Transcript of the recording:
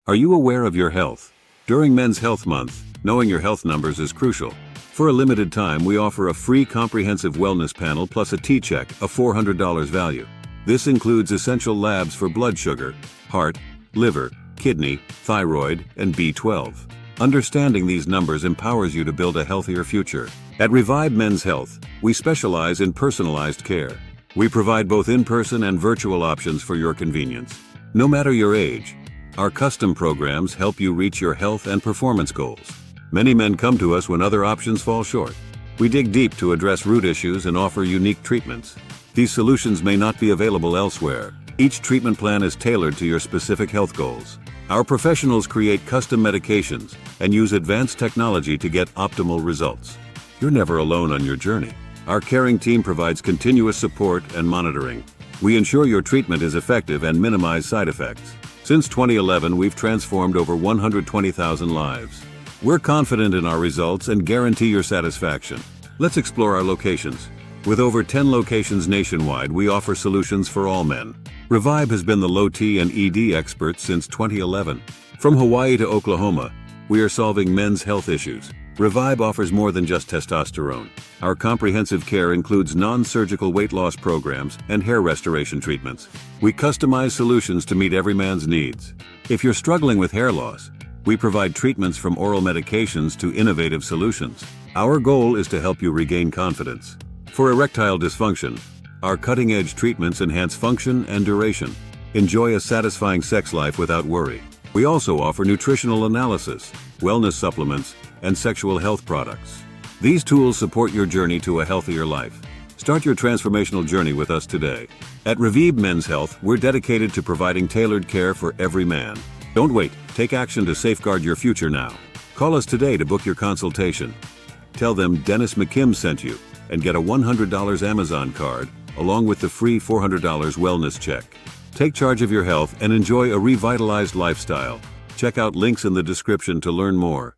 Are you aware of your health? During Men's Health Month, knowing your health numbers is crucial. For a limited time, we offer a free comprehensive wellness panel plus a T-check, a $400 value. This includes essential labs for blood sugar, heart, liver, kidney, thyroid, and B12. Understanding these numbers empowers you to build a healthier future. At Revibe Men's Health, we specialize in personalized care. We provide both in-person and virtual options for your convenience. No matter your age, our custom programs help you reach your health and performance goals. Many men come to us when other options fall short. We dig deep to address root issues and offer unique treatments. These solutions may not be available elsewhere. Each treatment plan is tailored to your specific health goals. Our professionals create custom medications and use advanced technology to get optimal results. You're never alone on your journey. Our caring team provides continuous support and monitoring. We ensure your treatment is effective and minimize side effects. Since 2011, we've transformed over 120,000 lives. We're confident in our results and guarantee your satisfaction. Let's explore our locations. With over 10 locations nationwide, we offer solutions for all men. Revibe has been the low T and ED expert since 2011. From Hawaii to Oklahoma, we are solving men's health issues. Revibe offers more than just testosterone. Our comprehensive care includes non-surgical weight loss programs and hair restoration treatments. We customize solutions to meet every man's needs. If you're struggling with hair loss, we provide treatments from oral medications to innovative solutions. Our goal is to help you regain confidence. For erectile dysfunction, our cutting-edge treatments enhance function and duration. Enjoy a satisfying sex life without worry. We also offer nutritional analysis, wellness supplements, and sexual health products. These tools support your journey to a healthier life. Start your transformational journey with us today. At Revive Men's Health, we're dedicated to providing tailored care for every man. Don't wait. Take action to safeguard your future now. Call us today to book your consultation. Tell them Dennis McKim sent you and get a $100 Amazon card along with the free $400 wellness check. Take charge of your health and enjoy a revitalized lifestyle. Check out links in the description to learn more.